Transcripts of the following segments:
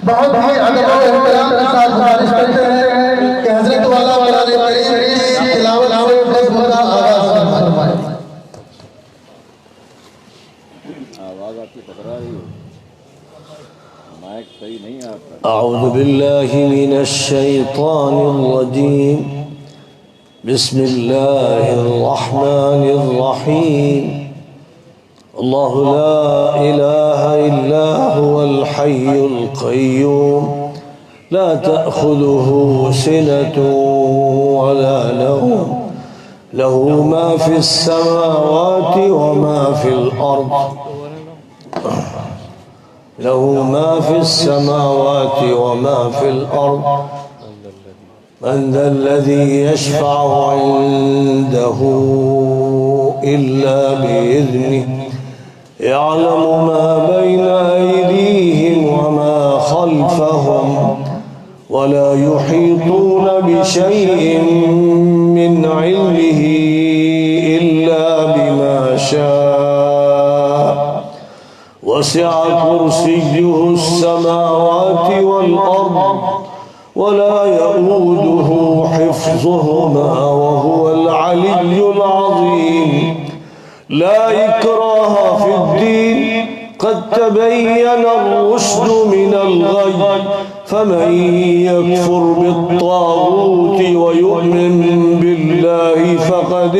बहुत ही अदब और एहतराम के साथ गुजारिश करते हैं कि हजरत वाला कुरान करीम की तिलावत का आगाज फरमाएं। आवाज आपकी टकरा रही है, माइक सही नहीं आता। अऊज़ु बिल्लाहि मिनश शैतानिर रजीम। बिस्मिल्लाहिर रहमानिर रहीम। अल्लाहु ला इलाहा इल्ला हुवल हय्युल क़य्यूम ला तअख़ुज़ुहु सिनतुन वला नौम लहू मा फ़िस समावाति व मा फ़िल अर्ज़ लहू मा फ़िस समावाति व मा फ़िल अर्ज़ मन ज़ल्लज़ी यशफ़अु इंदहु इल्ला बिइज़निहि यअलमु मा बैना अयदीहिम व मा खल्फहुम वला युहीतून बिशैइन मिन इल्मिही इल्ला बिमा शाअ वसिअ कुर्सियुहु अस्समावाति वल अर्ज़ वला यऊदुहु हिफ्ज़ुहुमा वहुवल अलिय्युल अज़ीम। ला इक्राह फिद्दीन क़द तबय्यन अर्रुश्द मिनल ग़य फमन यकफुर बित्ताग़ूत व यु'मिन बिल्लाहि फ़क़द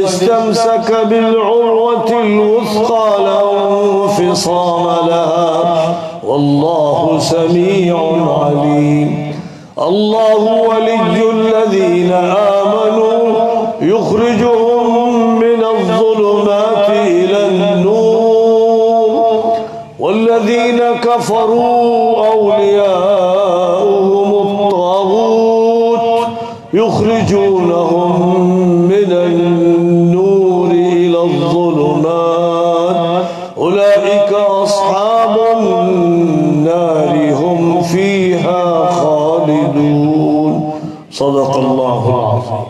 इस्तमसक बिल'उर्वतिल वुथक़ा ला इंफ़िसाम लहा वल्लाहु समीउन अलीम। अल्लाहु वलिय्युल्लज़ीना आमनू युख़्रिजुहुम मिनज़्ज़ुलुमाति इलन-नूर वल्लज़ीना कफ़रू औलियाउहुमुत-ताग़ूत युख़्रिजूनहुम मिनन-नूर इलज़्ज़ुलुमात उलाइका अस्हाबुन-नारि हुम फ़ीहा ख़ालिदून। सदक़ल्लाहुल अज़ीम।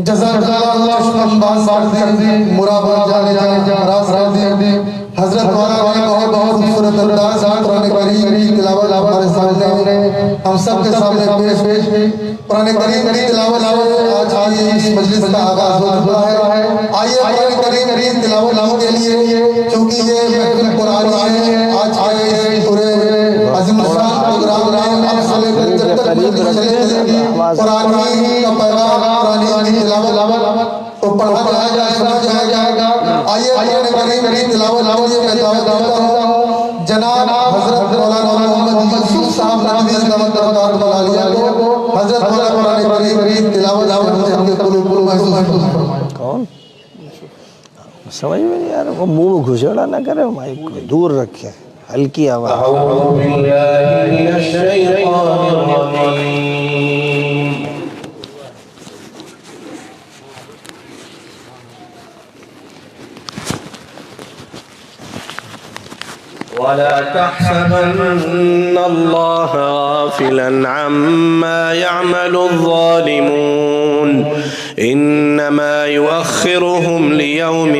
जज़ाकल्लाह शुक्रान बार दी मुराद जाने रास दी हजरत मौलाना ने बहुत खूबसूरत अंदाज कुरान करीम की तिलावत हमारे सामने हम सब के सामने पेश कुरान करीम की तिलावत आज इस मजलिस का आगाज हो चुका है। आइए कुरान करीम की तिलावत के लिए क्योंकि ये महफिल कुरान है आज आए पूरे अज़ीम शान प्रोग्राम आप साले जब तक कुरान का पैगाम कुरान की तिलावत तो पढ़ा जाएगा सुना जाएगा। आइए कुरान करीम की तिलावत के लिए मैं दावत देता हूं जनाब हजरत मौलाना मोहम्मद यूसुफ साहब नाज़िर दावत बुला लिया को हजरत मौलाना कुरान करीम की तिलावत से हमके कुल महसूस फरमाएं। कौन समझ में नहीं आ रहा, वो मुंह में घुसेड़ा ना करे, माइक को दूर रखे, हल्की आवाज। ولا تحسبن الله غافلا عما يعمل الظالمون إنما يؤخرهم ليوم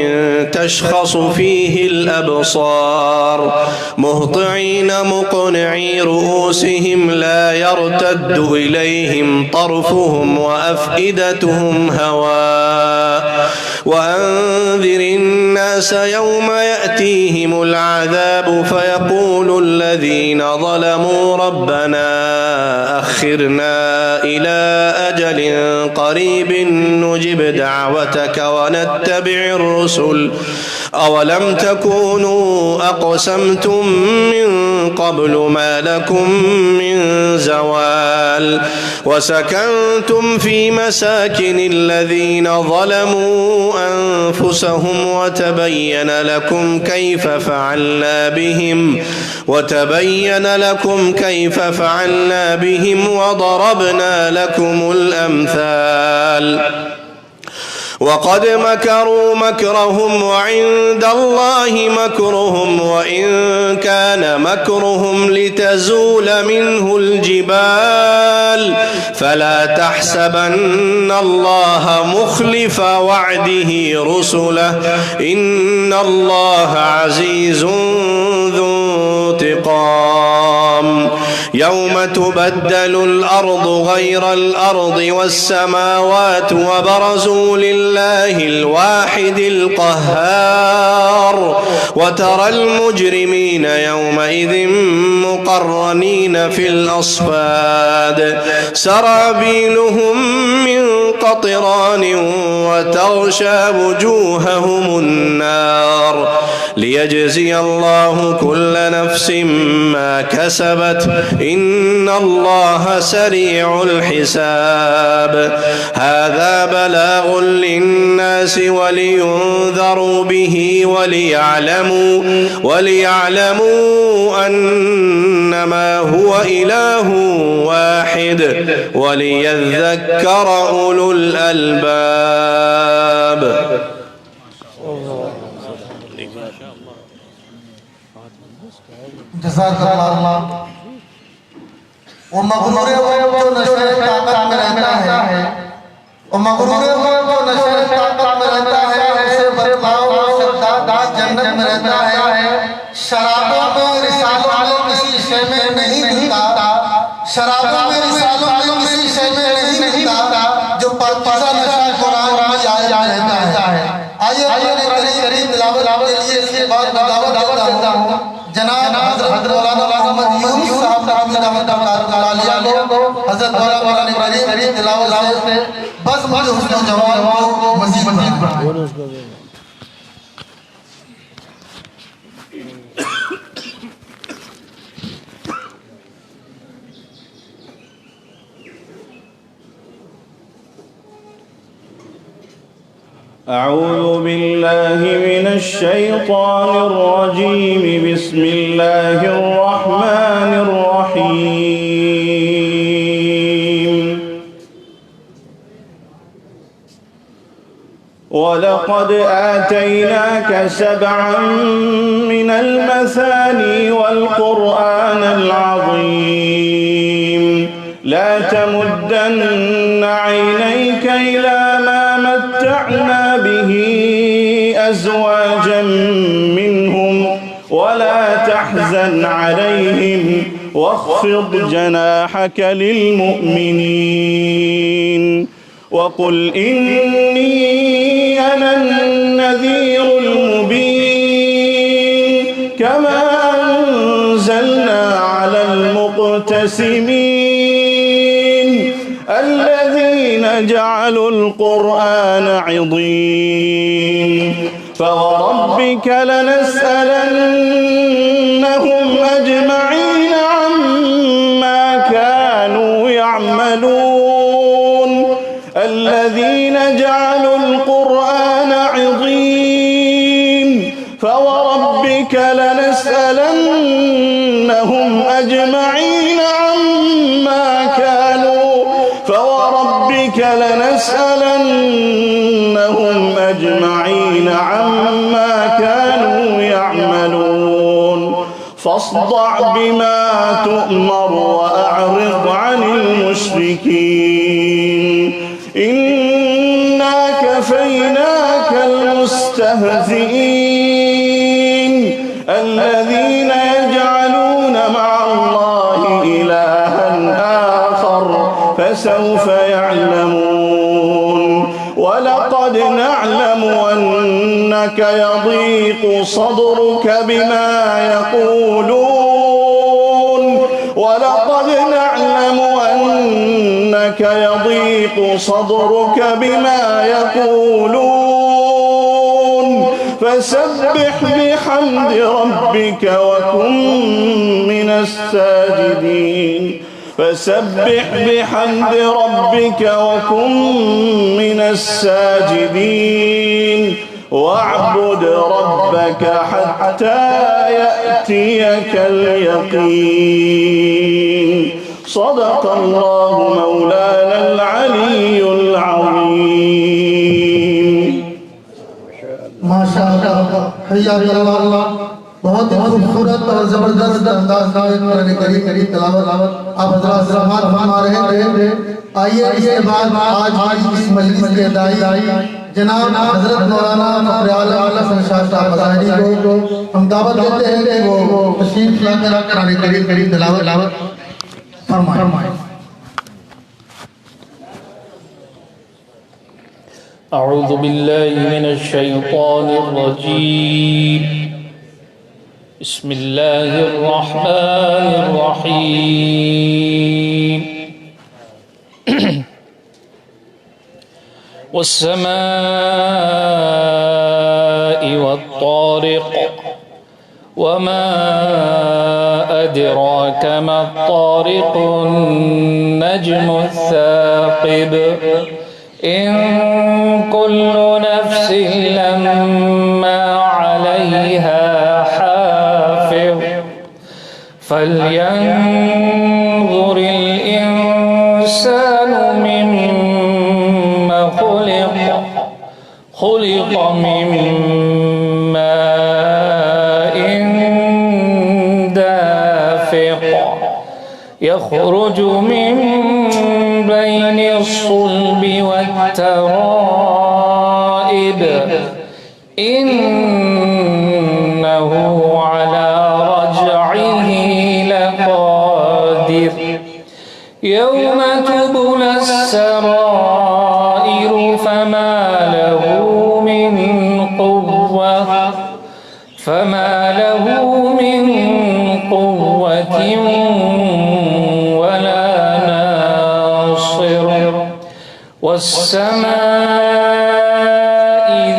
تشخص فيه الأبصار مهطعين مقنعي رؤوسهم لا يرتد إليهم طرفهم وأفئدتهم هواء وأنذر الناس يوم يأتيهم العذاب فيقول الذين ظلموا ربنا أخرنا إلى أجل قريب نجب دعوتك ونتبع الرسل أولم تكونوا أقسمتم من قبل ما لكم من زوال وسكنتم في مساكن الذين ظلموا أنفسهم وتبين لكم كيف فعلنا بهم وضربنا لكم الأمثال وقد مكروا مكرهم وعند الله مكرهم وإن كان مكرهم لتزول منه الجبال فلا تحسبن الله مخلف وعده رسله إن الله عزيز ذو انتقام يوم تبدل الأرض غير الأرض والسماوات وبرزوا لله الواحد القهار وترى المجرمين يومئذ مقرنين في الأصفاد سرابيلهم من قطران وتغشى وجوههم النار ليجزي الله كل نفس ما كسبت إن الله سريع الحساب هذا بلاغ للناس ولينذروا به وليعلموا أنما هو إله واحد وليذكر أولو الألباب जज़ाकल्लाह। वो मगरूर है वो जो नशे ताकत में रहता है, वो मगरूर है वो जो नशे ताकत में रहता है, उसे बतलाओ दाद जन्नत में रहता है। शराबों में रिसालों में किसी शय में नहीं मिलता, शराबों में रिसालों में किसी शय में नहीं मिलता जो पाकीज़ा नशा कुरान में आया रहता है। आइए करीब तिलावत के लिए इसके बाद दावत देता हूँ जनाब हज़रत मौलाना मोहम्मद यूसुफ साहब को हज़रत मौलाना करीम तिलावत से बस मुझे हुस्न जवाब को मज़ीद बढ़ाएं। أعوذ بالله من الشيطان الرجيم بسم الله الرحمن الرحيم ولقد آتيناك سبعا من المثاني والقرآن العظيم لا تمدن عينيك إلى ما متعنا به أزواجا منهم ولا تحزن عليهم واخفض جناحك للمؤمنين وقل إني أنا النذير المبين كما أنزلنا على المقتسمين الذين جعلوا القرآن عضين فوربك لنسألنهم أجمعين عما كانوا يعملون الذين جعلوا القرآن عضين فوربك لنسألنهم أجمعين عما كانوا فوربك لنسألنهم أجمعين عما كانوا يعملون فاصدع بما تؤمر وأعرض عن المشركين إنا كفيناك المستهزئين الذين يجعلون مع الله إلها آخر فسوف يعلمون ولقد نعلم أنك يضيق صدرك بما يقولون ولقد نعلم أنك يضيق صدرك بما يقولون فسبح بحمد ربك وكن من الساجدين فسبح بحمد ربك وكن من الساجدين واعبد ربك حتى يأتيك اليقين صدق الله مولانا العلي العظيم हैया अल्लाह बहुत ही खूबसूरत और जबरदस्त अंदाज में कुरान करीम की तिलावत आप हजरात समाअत फरमा रहे थे। आइए इसके बाद आज इस मजलिस के दाई जनाब हजरत मौलाना फखर आलम शाह मज़ाहरी को हम दावत देते हैं कि वो तशरीफ लाकर कुरान करीम की तिलावत फरमाएं। أعوذ بالله من الشيطان الرجيم بسم الله الرحمن الرحيم والسماء والطارق وما أدراك ما الطارق النجم الثاقب إن كل نفس لما عليها حافظ فلينظر الإنسان مما خلق من ماء دافق يخرج من بين الصلب والترائب إنه على رجعه لقادر يوم تبلى السرائر فما له من قوة ولا ناصر والسماء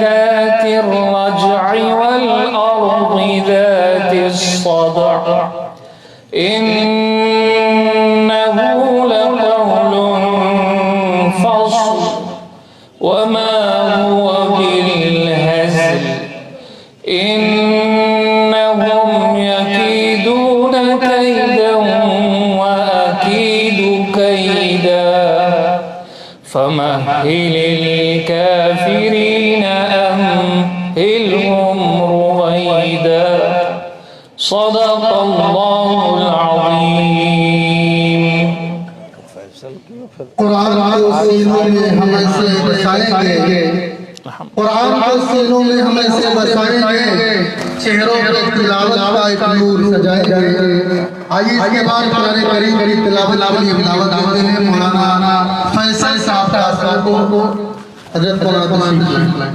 ذات الرجع والأرض ذات الصدع إنه لقول فصل وما هو بالهزل إنهم يكيدون كيدا وأكيد كيدا فمهل الكافرين أمهلهم رويدا صدق الله العظيم कुरान के सीनों में हमें से बसाएंगे कुरान के सीनों में हमें से बसाएंगे चेहरों पर तिलावत का एक नूर सजाएंगे। आइए इसके बाद कुरान करीम की तिलावत देते हैं मौलाना फैसल साहब को हजरत मौलाना।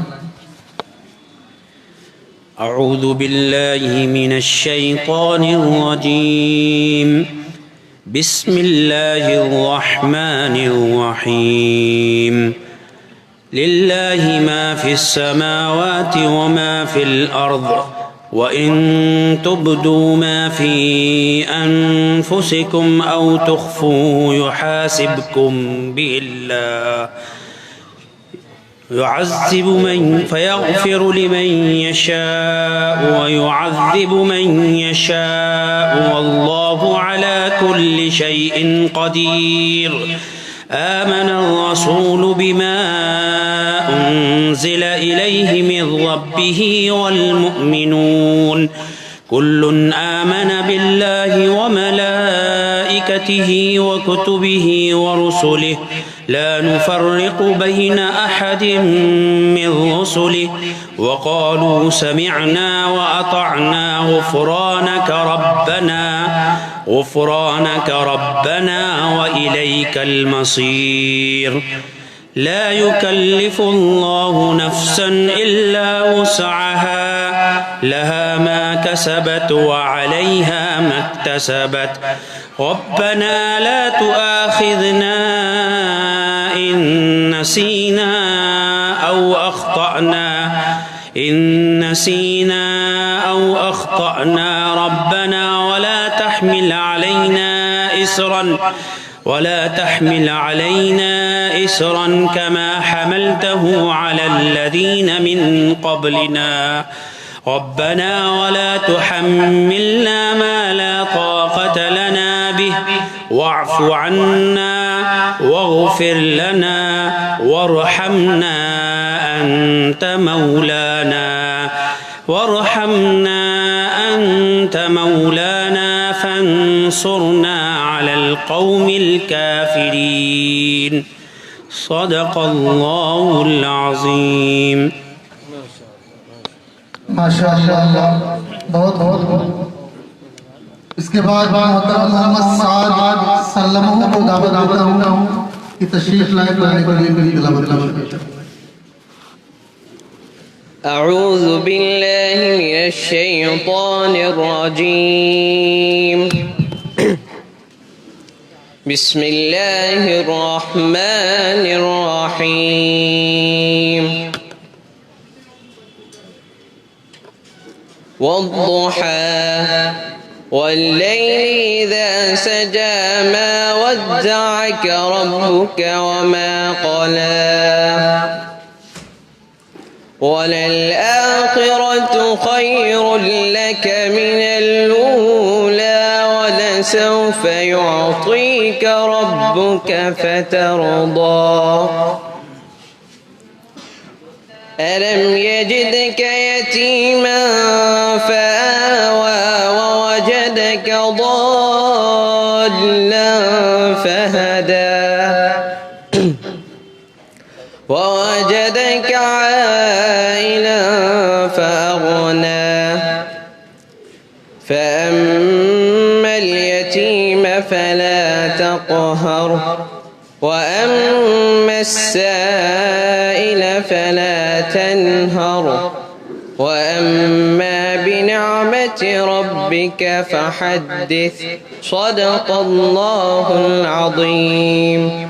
أعوذ بالله من الشيطان الرجيم بسم الله الرحمن الرحيم لله ما في السماوات وما في الأرض وإن تبدوا ما في أنفسكم أو تخفوه يحاسبكم به الله فيغفر لمن يشاء ويعذب من يشاء والله على كل شيء قدير آمن الرسول بما أنزل إليه من ربه والمؤمنون كل آمن بالله وملائكته وكتبه ورسله لا نفرق بين أحد من رسله وقالوا سمعنا وأطعنا غفرانك ربنا وإليك المصير لا يكلف الله نفسا إلا وسعها لها ما كسبت وعليها ما اكتسبت ربنا لا تؤاخذنا إن نسينا أو أخطأنا ربنا ولا تحمل علينا إسرا كما حملته على الذين من قبلنا ربنا ولا تحملنا ما لا طاقة لنا به واعف عنا واغفر لنا وارحمنا أنت مولانا فانصرنا على القوم الكافرين صدق الله العظيم माशाअल्लाह बहुत बहुत इसके बाद मोहतरम मोहम्मद साद सल्लमों को दावत देता हूँ कि तशरीफ लाए कुरान करीम की तिलावत करें। أعوذ بالله من الشيطان الرجيم بسم الله الرحمن الرحيم والضحى والليل إذا سجى ما ودعك ربك وما قلى وللآخرة خير لك من الأولى ولسوف يعطيك ربك فترضى ألم يجدك يتيما فآوى ووجدك ضالا فهدى ووجدك عائلا فأغنى فأما اليتيم فلا تقهر وأما السائل فلا تنهر وأما بنعمة ربك فحدث صدق الله العظيم